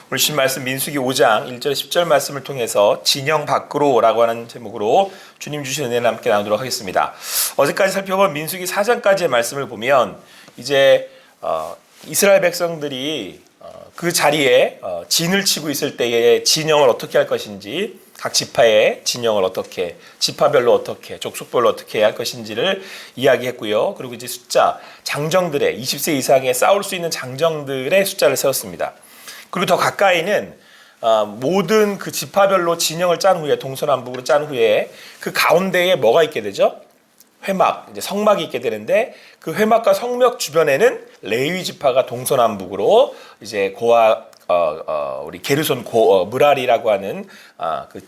오늘 신 말씀 민수기 5장 1절 10절 말씀을 통해서 진영 밖으로라고 하는 제목으로 주님 주신 은혜를 함께 나누도록 하겠습니다. 어제까지 살펴본 민수기 4장까지의 말씀을 보면 이제 이스라엘 백성들이 그 자리에 진을 치고 있을 때에 진영을 어떻게 할 것인지, 각 지파의 진영을 어떻게, 지파별로 어떻게, 족속별로 어떻게 할 것인지를 이야기했고요. 그리고 이제 숫자, 장정들의 20세 이상의 싸울 수 있는 장정들의 숫자를 세웠습니다. 그리고 더 가까이는 모든 그 지파별로 진영을 짠 후에, 동서남북으로 짠 후에 그 가운데에 뭐가 있게 되죠? 회막, 이제 성막이 있게 되는데 그 회막과 성벽 주변에는 레위 지파가 동서남북으로 이제 우리 게르손 무랄이라고 하는 그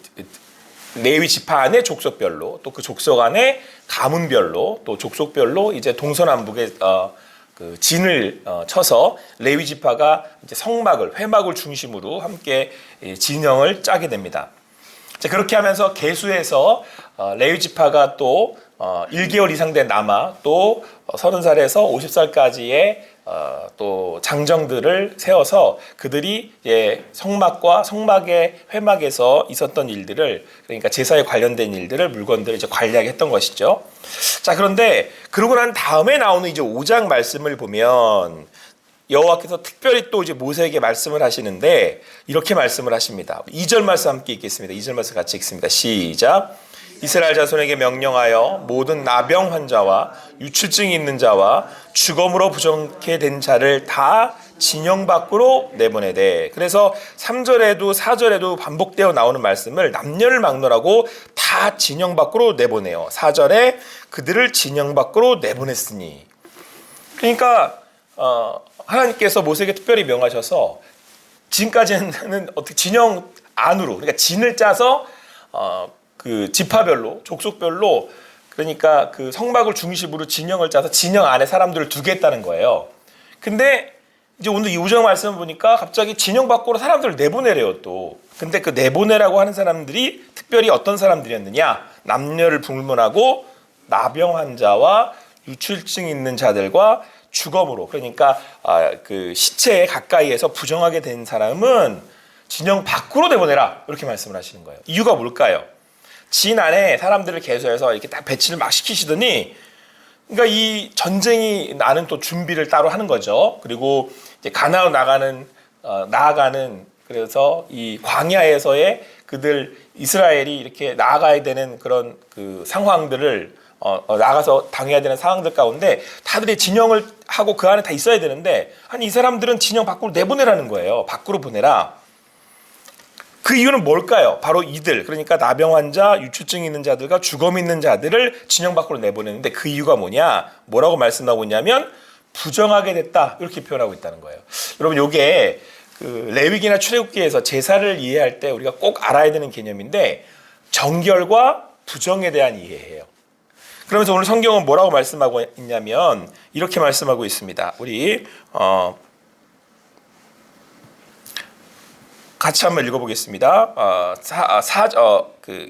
레위 지파 안에 족속별로, 또 그 족속 안에 가문별로, 또 족속별로 이제 동서남북에 그 진을 쳐서 레위 지파가 이제 성막을, 회막을 중심으로 함께 진영을 짜게 됩니다. 자, 그렇게 하면서 계수에서 레위 지파가 또 1개월 이상 된 남아, 또 30살에서 50살까지의 또 장정들을 세워서 그들이 성막과 성막의 회막에서 있었던 일들을, 그러니까 제사에 관련된 일들을, 물건들을 이제 관리하게 했던 것이죠. 자, 그런데 그러고 난 다음에 나오는 이제 5장 말씀을 보면 여호와께서 특별히 또 이제 모세에게 말씀을 하시는데 이렇게 말씀을 하십니다. 2절 말씀 함께 읽겠습니다. 2절 말씀 같이 읽습니다. 시작. 이스라엘 자손에게 명령하여 모든 나병 환자와 유출증이 있는 자와 죽음으로 부정케 된 자를 다 진영 밖으로 내보내되. 그래서 3절에도 4절에도 반복되어 나오는 말씀을 남녀를 막론하고 다 진영 밖으로 내보내요. 4절에 그들을 진영 밖으로 내보냈으니. 그러니까 하나님께서 모세에게 특별히 명하셔서 지금까지는 어떻게 진영 안으로, 그러니까 진을 짜서 그 지파별로, 족속별로, 그러니까 그 성막을 중심으로 진영을 짜서 진영 안에 사람들을 두겠다는 거예요. 근데 이제 오늘 이 5장 말씀을 보니까 갑자기 진영 밖으로 사람들을 내보내래요 또. 근데 그 내보내라고 하는 사람들이 특별히 어떤 사람들이었느냐? 남녀를 불문하고 나병 환자와 유출증 있는 자들과 주검으로, 그러니까 그 시체에 가까이에서 부정하게 된 사람은 진영 밖으로 내보내라, 이렇게 말씀을 하시는 거예요. 이유가 뭘까요? 진 안에 사람들을 계수해서 이렇게 딱 배치를 막 시키시더니, 그러니까 이 전쟁이 나는 또 준비를 따로 하는 거죠. 그리고 이제 가나안 나아가는 그래서 이 광야에서의 그들 이스라엘이 이렇게 나아가야 되는 그런 그 상황들을 나가서 당해야 되는 상황들 가운데 다들 진영을 하고 그 안에 다 있어야 되는데, 아니 이 사람들은 진영 밖으로 내보내라는 거예요. 밖으로 보내라. 그 이유는 뭘까요? 바로 이들, 그러니까 나병 환자, 유출증 있는 자들과 죽음 있는 자들을 진영 밖으로 내보내는데 그 이유가 뭐냐? 뭐라고 말씀하고 있냐면 부정하게 됐다, 이렇게 표현하고 있다는 거예요. 여러분, 이게 그 레위기나 출애굽기에서 제사를 이해할 때 우리가 꼭 알아야 되는 개념인데 정결과 부정에 대한 이해예요. 그러면서 오늘 성경은 뭐라고 말씀하고 있냐면 이렇게 말씀하고 있습니다. 우리 같이 한번 읽어보겠습니다.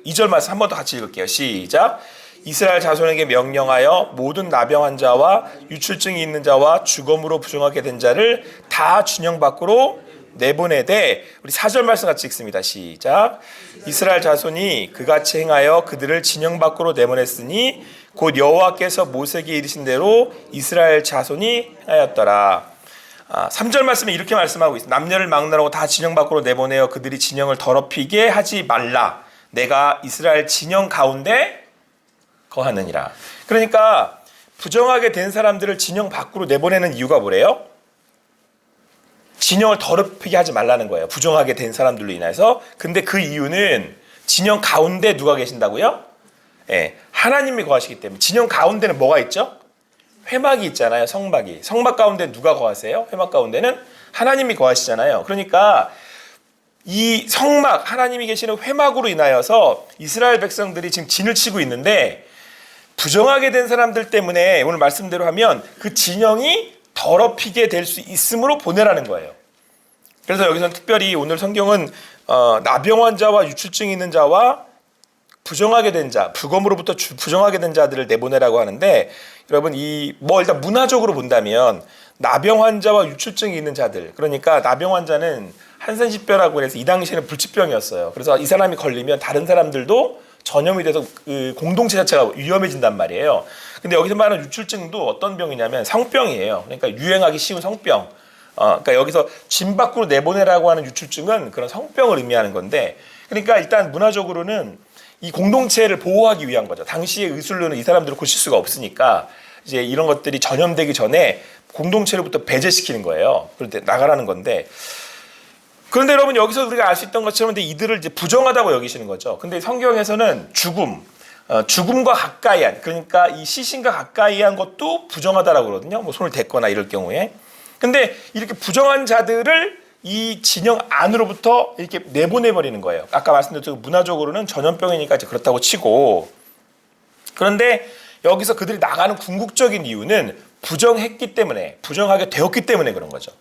2절 말씀 한 번 더 같이 읽을게요. 시작. 이스라엘 자손에게 명령하여 모든 나병 환자와 유출증이 있는 자와 죽음으로 부정하게 된 자를 다 진영 밖으로 내보내되. 우리 4절 말씀 같이 읽습니다. 시작. 이스라엘 자손이 그같이 행하여 그들을 진영 밖으로 내보냈으니 곧 여호와께서 모세에게 이르신 대로 이스라엘 자손이 행하였더라. 3절 말씀에 이렇게 말씀하고 있습니다. 남녀를 막론하고 다 진영 밖으로 내보내어 그들이 진영을 더럽히게 하지 말라. 내가 이스라엘 진영 가운데 거하느니라. 그러니까 부정하게 된 사람들을 진영 밖으로 내보내는 이유가 뭐래요? 진영을 더럽히게 하지 말라는 거예요. 부정하게 된 사람들로 인해서. 근데 그 이유는 진영 가운데 누가 계신다고요? 하나님이 거하시기 때문에. 진영 가운데는 뭐가 있죠? 회막이 있잖아요. 성막이. 성막 가운데 누가 거하세요? 회막 가운데는 하나님이 거하시잖아요. 그러니까 이 성막, 하나님이 계시는 회막으로 인하여서 이스라엘 백성들이 지금 진을 치고 있는데 부정하게 된 사람들 때문에 오늘 말씀대로 하면 그 진영이 더럽히게 될 수 있으므로 보내라는 거예요. 그래서 여기서는 특별히 오늘 성경은 나병 환자와 유출증 있는 자와 부정하게 된 자, 부검으로부터 부정하게 된 자들을 내보내라고 하는데, 여러분 일단 문화적으로 본다면 나병 환자와 유출증이 있는 자들, 그러니까 나병 환자는 한센시병이라고 해서 이 당시에는 불치병이었어요. 그래서 이 사람이 걸리면 다른 사람들도 전염이 돼서 그 공동체 자체가 위험해진단 말이에요. 근데 여기서 말하는 유출증도 어떤 병이냐면 성병이에요. 그러니까 유행하기 쉬운 성병. 그러니까 여기서 진 밖으로 내보내라고 하는 유출증은 그런 성병을 의미하는 건데, 그러니까 일단 문화적으로는 이 공동체를 보호하기 위한 거죠. 당시의 의술로는 이 사람들을 고칠 수가 없으니까 이제 이런 것들이 전염되기 전에 공동체로부터 배제시키는 거예요. 그럴 때 나가라는 건데, 그런데 여러분 여기서 우리가 알 수 있던 것처럼 이들을 이제 부정하다고 여기시는 거죠. 근데 성경에서는 죽음과 가까이 한, 그러니까 이 시신과 가까이 한 것도 부정하다라고 그러거든요. 뭐 손을 댔거나 이럴 경우에. 근데 이렇게 부정한 자들을 이 진영 안으로부터 이렇게 내보내버리는 거예요. 아까 말씀드렸던 문화적으로는 전염병이니까 이제 그렇다고 치고, 그런데 여기서 그들이 나가는 궁극적인 이유는 부정했기 때문에, 부정하게 되었기 때문에 그런 거죠.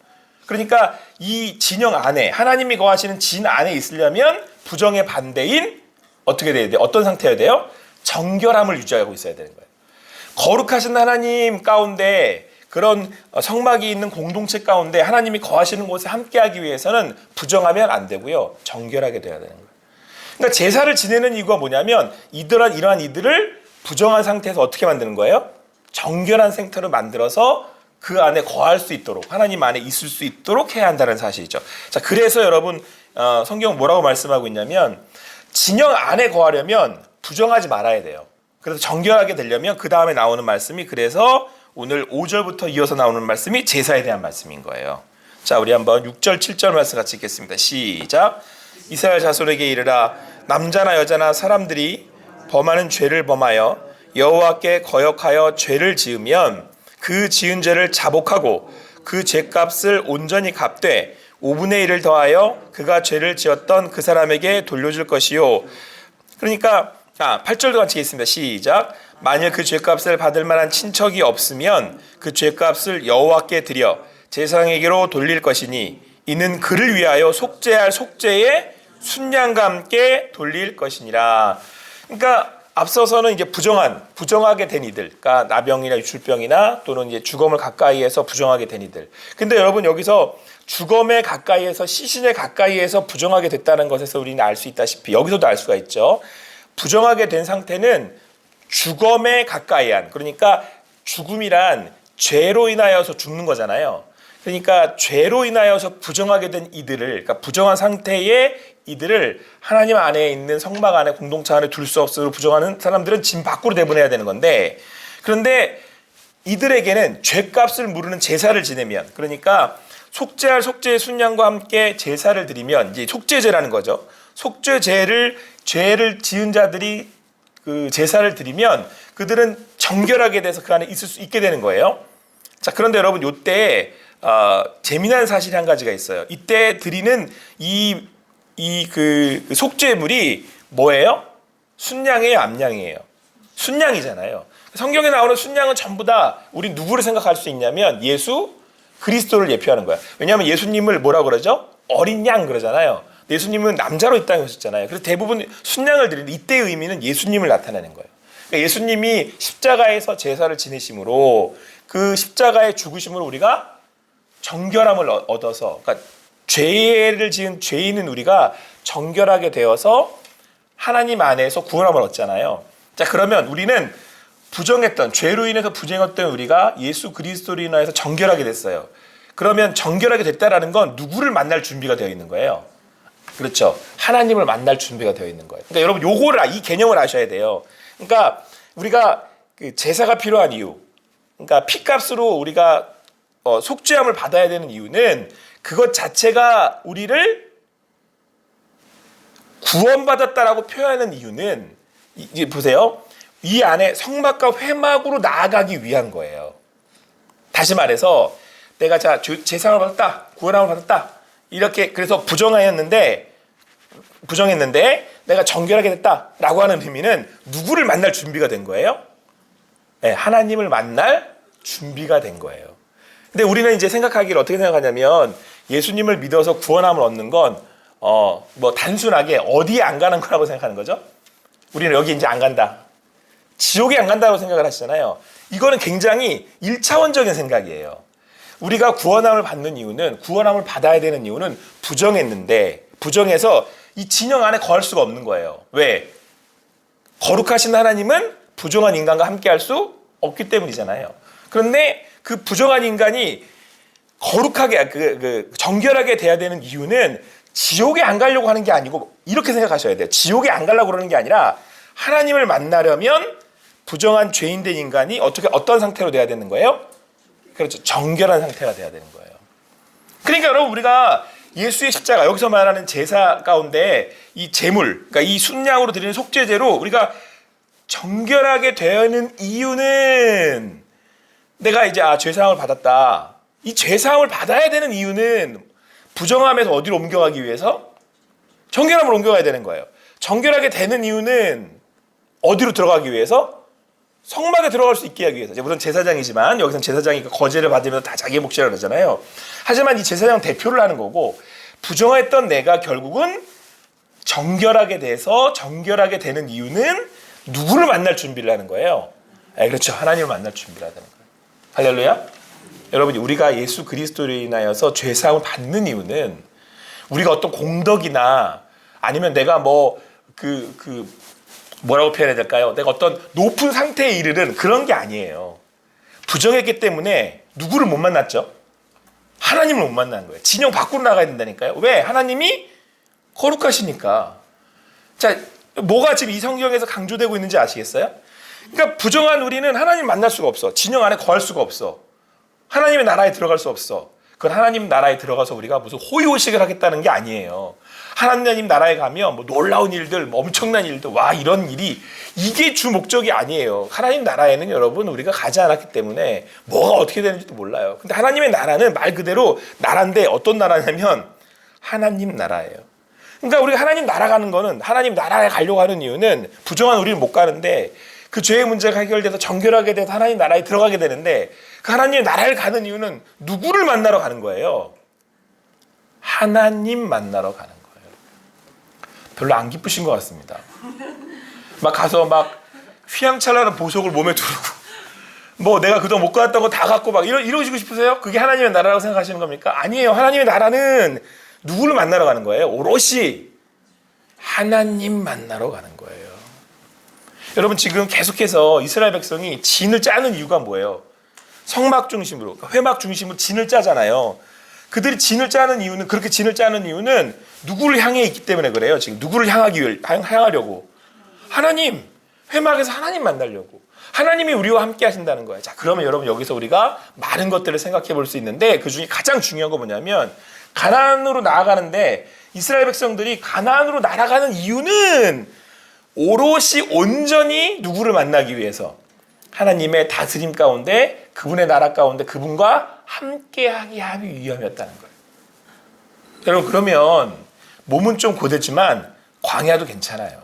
그러니까 이 진영 안에, 하나님이 거하시는 진 안에 있으려면 부정의 반대인 어떻게 돼야 돼요? 어떤 상태여야 돼요? 정결함을 유지하고 있어야 되는 거예요. 거룩하신 하나님 가운데, 그런 성막이 있는 공동체 가운데 하나님이 거하시는 곳에 함께하기 위해서는 부정하면 안 되고요, 정결하게 돼야 되는 거예요. 그러니까 제사를 지내는 이유가 뭐냐면 이러한 이들을 부정한 상태에서 어떻게 만드는 거예요? 정결한 상태로 만들어서 그 안에 거할 수 있도록, 하나님 안에 있을 수 있도록 해야 한다는 사실이죠. 자, 그래서 여러분 성경은 뭐라고 말씀하고 있냐면 진영 안에 거하려면 부정하지 말아야 돼요. 그래서 정결하게 되려면 그 다음에 나오는 말씀이, 그래서 오늘 5절부터 이어서 나오는 말씀이 제사에 대한 말씀인 거예요. 자, 우리 한번 6절 7절 말씀 같이 읽겠습니다. 시작. 이스라엘 자손에게 이르라. 남자나 여자나 사람들이 범하는 죄를 범하여 여호와께 거역하여 죄를 지으면 그 지은 죄를 자복하고 그 죄값을 온전히 갚되 5분의 1을 더하여 그가 죄를 지었던 그 사람에게 돌려줄 것이요. 그러니까 8절도 같이 읽겠습니다. 시작. 만일 그 죄값을 받을 만한 친척이 없으면 그 죄값을 여호와께 드려 제사장에게로 돌릴 것이니 이는 그를 위하여 속죄할 속죄의 순양과 함께 돌릴 것이니라. 그러니까 앞서서는 이제 부정하게 된 이들, 그러니까 나병이나 유출병이나 또는 이제 주검을 가까이에서 부정하게 된 이들. 근데 여러분 여기서 주검에 가까이에서, 시신에 가까이에서 부정하게 됐다는 것에서 우리는 알 수 있다시피 여기서도 알 수가 있죠. 부정하게 된 상태는 주검에 가까이 한, 그러니까 죽음이란 죄로 인하여서 죽는 거잖아요. 그러니까 죄로 인하여서 부정하게 된 이들을, 그러니까 부정한 상태의 이들을 하나님 안에 있는 성막 안에, 공동체 안에 둘 수 없으므로 부정하는 사람들은 진 밖으로 내보내야 되는 건데, 그런데 이들에게는 죄값을 물으는 제사를 지내면, 그러니까 속죄할 속죄의 순양과 함께 제사를 드리면, 이제 속죄제라는 거죠. 속죄제를, 죄를 지은 자들이 그 제사를 드리면 그들은 정결하게 돼서 그 안에 있을 수 있게 되는 거예요. 자, 그런데 여러분 이때 재미난 사실이 한 가지가 있어요. 이때 드리는 그 속죄물이 뭐예요? 순양이에요, 암양이에요? 순양이잖아요. 성경에 나오는 순양은 전부 다 우리 누구를 생각할 수 있냐면 예수 그리스도를 예표하는 거야. 왜냐하면 예수님을 뭐라고 그러죠? 어린 양 그러잖아요. 예수님은 남자로 이 땅에 오셨잖아요. 그래서 대부분 순양을 드리는 이때의 의미는 예수님을 나타내는 거예요. 그러니까 예수님이 십자가에서 제사를 지내심으로 그 십자가의 죽으심으로 우리가 정결함을 얻어서, 그러니까 죄를 지은 죄인은 우리가 정결하게 되어서 하나님 안에서 구원함을 얻잖아요. 자, 그러면 우리는 부정했던, 죄로 인해서 부정했던 우리가 예수 그리스도로 인하여서 정결하게 됐어요. 그러면 정결하게 됐다라는 건 누구를 만날 준비가 되어 있는 거예요? 그렇죠. 하나님을 만날 준비가 되어 있는 거예요. 그러니까 여러분 이 개념을 아셔야 돼요. 그러니까 우리가 그 제사가 필요한 이유, 그러니까 피값으로 우리가 속죄함을 받아야 되는 이유는 그것 자체가 우리를 구원받았다라고 표현하는 이유는, 이제 보세요. 이 안에 성막과 회막으로 나아가기 위한 거예요. 다시 말해서 내가 제사를 받았다, 구원함을 받았다, 이렇게 그래서 부정했는데 내가 정결하게 됐다라고 하는 의미는 누구를 만날 준비가 된 거예요? 네, 하나님을 만날 준비가 된 거예요. 근데 우리는 이제 생각하기를 어떻게 생각하냐면 예수님을 믿어서 구원함을 얻는 건 뭐 단순하게 어디에 안 가는 거라고 생각하는 거죠. 우리는 여기 이제 안 간다, 지옥에 안 간다고 생각을 하시잖아요. 이거는 굉장히 1차원적인 생각이에요. 우리가 구원함을 받는 이유는, 구원함을 받아야 되는 이유는 부정했는데, 부정해서 이 진영 안에 거할 수가 없는 거예요. 왜? 거룩하신 하나님은 부정한 인간과 함께 할 수 없기 때문이잖아요. 그런데 그 부정한 인간이 거룩하게, 정결하게 돼야 되는 이유는 지옥에 안 가려고 하는 게 아니고, 이렇게 생각하셔야 돼요. 지옥에 안 가려고 그러는 게 아니라 하나님을 만나려면 부정한 죄인된 인간이 어떤 상태로 돼야 되는 거예요? 그렇죠. 정결한 상태가 돼야 되는 거예요. 그러니까 여러분, 우리가 예수의 십자가, 여기서 말하는 제사 가운데 이 제물, 그러니까 이 순양으로 드리는 속죄제로 우리가 정결하게 되는 이유는, 내가 이제 죄사함을 받았다. 이 죄사함을 받아야 되는 이유는 부정함에서 어디로 옮겨가기 위해서? 정결함으로 옮겨가야 되는 거예요. 정결하게 되는 이유는 어디로 들어가기 위해서? 성막에 들어갈 수 있게 하기 위해서. 물론 제사장이지만 여기서는 제사장이 거제를 받으면서 다 자기의 몫이라고 그러잖아요. 하지만 이 제사장 대표를 하는 거고, 부정했던 내가 결국은 정결하게 돼서 정결하게 되는 이유는 누구를 만날 준비를 하는 거예요? 그렇죠. 하나님을 만날 준비를 하는 거예요. 할렐루야. 여러분, 우리가 예수 그리스도로 인하여서 죄사함을 받는 이유는 우리가 어떤 공덕이나 아니면 내가 뭐라고 표현해야 될까요? 내가 어떤 높은 상태에 이르는 그런 게 아니에요. 부정했기 때문에 누구를 못 만났죠? 하나님을 못 만나는 거예요. 진영 밖으로 나가야 된다니까요. 왜? 하나님이 거룩하시니까. 자, 뭐가 지금 이 성경에서 강조되고 있는지 아시겠어요? 그러니까 부정한 우리는 하나님 만날 수가 없어. 진영 안에 거할 수가 없어. 하나님의 나라에 들어갈 수 없어. 그건 하나님 나라에 들어가서 우리가 무슨 호의호식을 하겠다는 게 아니에요. 하나님 나라에 가면 뭐 놀라운 일들, 뭐 엄청난 일들, 와, 이런 일이, 이게 주 목적이 아니에요. 하나님 나라에는 여러분, 우리가 가지 않았기 때문에 뭐가 어떻게 되는지도 몰라요. 근데 하나님의 나라는 말 그대로 나라인데, 어떤 나라냐면 하나님 나라예요. 그러니까 우리가 하나님 나라 가는 거는, 하나님 나라에 가려고 하는 이유는 부정한 우리는 못 가는데, 그 죄의 문제가 해결돼서 정결하게 돼서 하나님 나라에 들어가게 되는데, 그 하나님의 나라를 가는 이유는 누구를 만나러 가는 거예요? 하나님 만나러 가는 거예요. 별로 안 기쁘신 것 같습니다. 막 가서 막 휘황찬란한 보석을 몸에 두르고, 뭐 내가 그동안 못 갖았던 거 다 갖고 막 이러시고 싶으세요? 그게 하나님의 나라라고 생각하시는 겁니까? 아니에요. 하나님의 나라는 누구를 만나러 가는 거예요? 오롯이 하나님 만나러 가는 거예요. 여러분, 지금 계속해서 이스라엘 백성이 진을 짜는 이유가 뭐예요? 성막 중심으로, 회막 중심으로 진을 짜잖아요. 그들이 진을 짜는 이유는, 그렇게 진을 짜는 이유는 누구를 향해 있기 때문에 그래요. 지금 누구를 향하려고? 하나님, 회막에서 하나님 만나려고. 하나님이 우리와 함께 하신다는 거예요. 자, 그러면 여러분, 여기서 우리가 많은 것들을 생각해 볼 수 있는데, 그 중에 가장 중요한 거 뭐냐면, 가나안으로 나아가는데, 이스라엘 백성들이 가나안으로 날아가는 이유는 오롯이 온전히 누구를 만나기 위해서, 하나님의 다스림 가운데, 그분의 나라 가운데 그분과 함께하기 위함이었다는 거예요. 여러분, 그러면 몸은 좀 고됐지만 광야도 괜찮아요.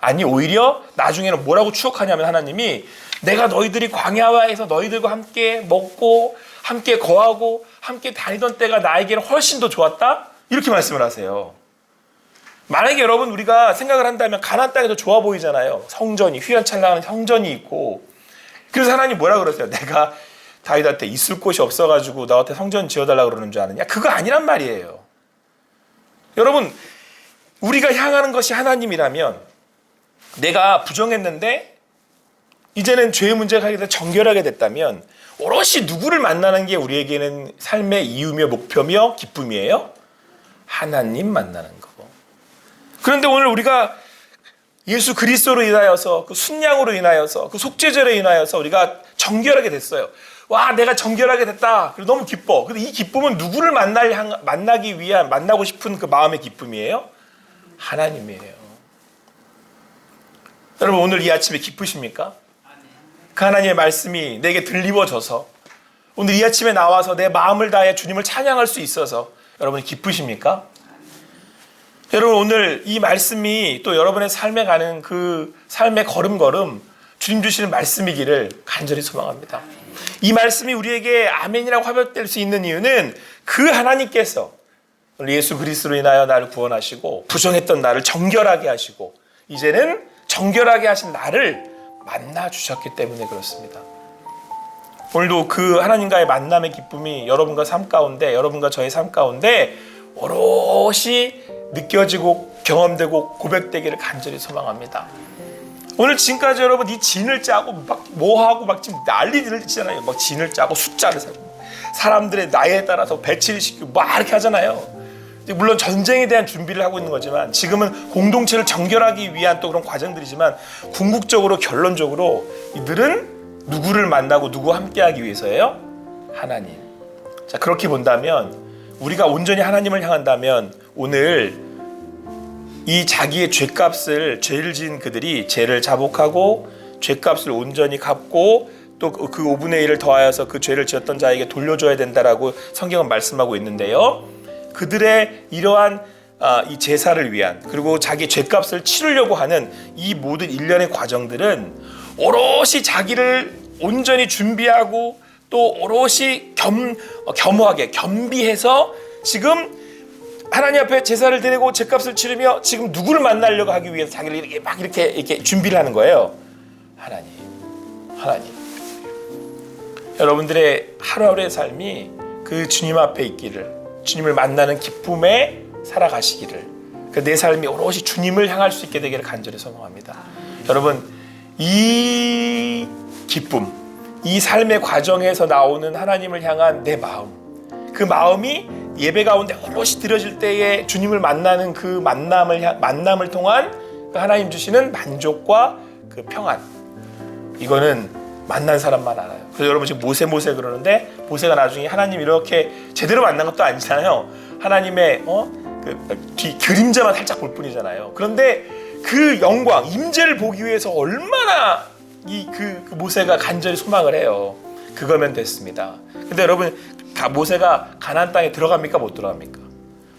아니, 오히려 나중에는 뭐라고 추억하냐면, 하나님이 내가 너희들이 광야와에서 너희들과 함께 먹고 함께 거하고 함께 다니던 때가 나에게는 훨씬 더 좋았다? 이렇게 말씀을 하세요. 만약에 여러분, 우리가 생각을 한다면 가나안 땅이 더 좋아 보이잖아요. 성전이, 휘황찬란한 성전이 있고. 그래서 하나님 뭐라 그러세요? 내가 다윗한테 있을 곳이 없어가지고 나한테 성전 지어달라고 그러는 줄 아느냐? 그거 아니란 말이에요. 여러분, 우리가 향하는 것이 하나님이라면, 내가 부정했는데 이제는 죄의 문제가 해결돼서 정결하게 됐다면, 오롯이 누구를 만나는 게 우리에게는 삶의 이유며 목표며 기쁨이에요? 하나님 만나는 거고. 그런데 오늘 우리가 예수 그리스도로 인하여서, 그 순양으로 인하여서, 그 속죄제로 인하여서 우리가 정결하게 됐어요. 와, 내가 정결하게 됐다. 그리고 너무 기뻐. 근데 이 기쁨은 누구를 만나기 위한, 만나고 싶은 그 마음의 기쁨이에요? 하나님이에요. 여러분, 오늘 이 아침에 기쁘십니까? 그 하나님의 말씀이 내게 들리워져서 오늘 이 아침에 나와서 내 마음을 다해 주님을 찬양할 수 있어서 여러분이 기쁘십니까? 여러분, 오늘 이 말씀이 또 여러분의 삶에 가는 그 삶의 걸음걸음 주님 주시는 말씀이기를 간절히 소망합니다. 이 말씀이 우리에게 아멘이라고 화답될 수 있는 이유는 그 하나님께서 예수 그리스도로 인하여 나를 구원하시고 부정했던 나를 정결하게 하시고 이제는 정결하게 하신 나를 만나 주셨기 때문에 그렇습니다. 오늘도 그 하나님과의 만남의 기쁨이 여러분과 삶 가운데, 여러분과 저의 삶 가운데 오롯이 느껴지고 경험되고 고백되기를 간절히 소망합니다. 오늘 지금까지 여러분 이 진을 짜고 막 뭐하고 막 지금 난리를 치잖아요. 막 진을 짜고 숫자를 세고 사람들의 나이에 따라서 배치를 시키고 막 이렇게 하잖아요. 물론 전쟁에 대한 준비를 하고 있는 거지만 지금은 공동체를 정결하기 위한 또 그런 과정들이지만 궁극적으로 결론적으로 이들은 누구를 만나고 누구와 함께하기 위해서예요? 하나님. 자, 그렇게 본다면 우리가 온전히 하나님을 향한다면 오늘 이 자기의 죄값을, 죄를 지은 그들이 죄를 자복하고 죄값을 온전히 갚고 또 그 5분의 1을 더하여서 그 죄를 지었던 자에게 돌려줘야 된다라고 성경은 말씀하고 있는데요. 그들의 이러한 이 제사를 위한, 그리고 자기 죄값을 치르려고 하는 이 모든 일련의 과정들은 오롯이 자기를 온전히 준비하고 또 오롯이 겸허하게 겸비해서 지금 하나님 앞에 제사를 드리고 죄값을 치르며 지금 누구를 만나려고 하기 위해서 자기를 이렇게 막 이렇게 준비를 하는 거예요. 하나님. 여러분들의 하루하루의 삶이 그 주님 앞에 있기를, 주님을 만나는 기쁨에 살아가시기를, 내 삶이 오롯이 주님을 향할 수 있게 되기를 간절히 소망합니다. 여러분, 이 기쁨, 이 삶의 과정에서 나오는 하나님을 향한 내 마음, 그 마음이 예배 가운데 오롯이 드려질 때에 주님을 만나는 그 만남을 통한 그 하나님 주시는 만족과 그 평안, 이거는 만난 사람만 알아요. 그래서 여러분 지금 모세 그러는데 모세가 나중에 하나님 이렇게 제대로 만난 것도 아니잖아요. 하나님의 뒤 그림자만 살짝 볼 뿐이잖아요. 그런데 그 영광, 임재를 보기 위해서 얼마나 그 모세가 간절히 소망을 해요. 그거면 됐습니다. 근데 여러분, 다 모세가 가나안 땅에 들어갑니까? 못 들어갑니까?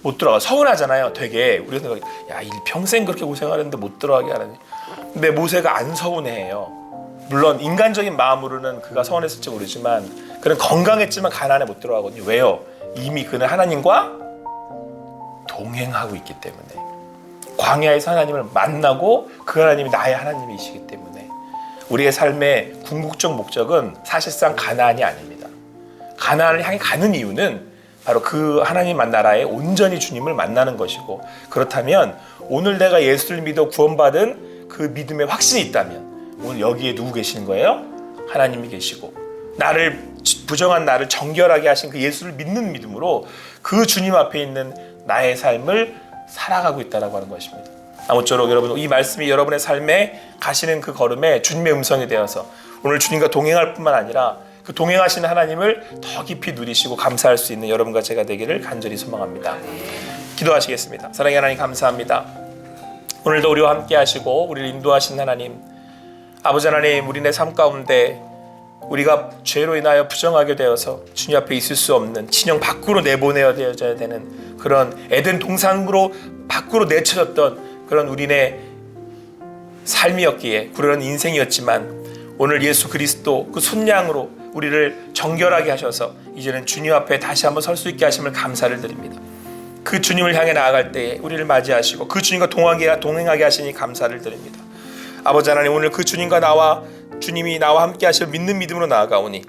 못 들어가. 서운하잖아요. 되게 우리가 생각해, 야, 평생 그렇게 고생하는데 못 들어가게 하느니. 근데 모세가 안 서운해해요. 물론 인간적인 마음으로는 그가 서운했을지 모르지만 그는 건강했지만 가나안에 못 들어가거든요. 왜요? 이미 그는 하나님과 동행하고 있기 때문에, 광야에서 하나님을 만나고 그 하나님이 나의 하나님이시기 때문에 우리의 삶의 궁극적 목적은 사실상 가나안이 아닙니다. 가나안을 향해 가는 이유는 바로 그 하나님 나라에 온전히 주님을 만나는 것이고, 그렇다면 오늘 내가 예수를 믿어 구원받은 그 믿음의 확신이 있다면 오늘 여기에 누구 계시는 거예요? 하나님이 계시고, 나를 부정한 나를 정결하게 하신 그 예수를 믿는 믿음으로 그 주님 앞에 있는 나의 삶을 살아가고 있다라고 하는 것입니다. 아무쪼록 여러분, 이 말씀이 여러분의 삶에 가시는 그 걸음에 주님의 음성이 되어서 오늘 주님과 동행할 뿐만 아니라 그 동행하시는 하나님을 더 깊이 누리시고 감사할 수 있는 여러분과 제가 되기를 간절히 소망합니다. 기도하시겠습니다. 사랑의 하나님, 감사합니다. 오늘도 우리와 함께 하시고 우리를 인도하신 하나님, 아버지 하나님, 우리네 삶 가운데 우리가 죄로 인하여 부정하게 되어서 주님 앞에 있을 수 없는 진영 밖으로 내보내어져야 되는 그런 에덴 동산으로 밖으로 내쳐졌던 그런 우리네 삶이었기에, 그런 인생이었지만 오늘 예수 그리스도 그 손양으로 우리를 정결하게 하셔서 이제는 주님 앞에 다시 한번 설 수 있게 하심을 감사를 드립니다. 그 주님을 향해 나아갈 때에 우리를 맞이하시고 그 주님과 동행하게 하시니 감사를 드립니다. 아버지 하나님, 오늘 그 주님이 나와 함께 하실 믿는 믿음으로 나아가오니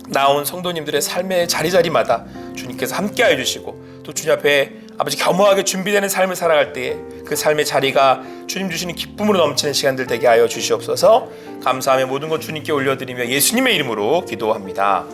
나온 성도님들의 삶의 자리자리마다 주님께서 함께하여 주시고 또 주님 앞에 아버지 겸허하게 준비되는 삶을 살아갈 때에 그 삶의 자리가 주님 주시는 기쁨으로 넘치는 시간들 되게 하여 주시옵소서. 감사하며 모든 것 주님께 올려드리며 예수님의 이름으로 기도합니다.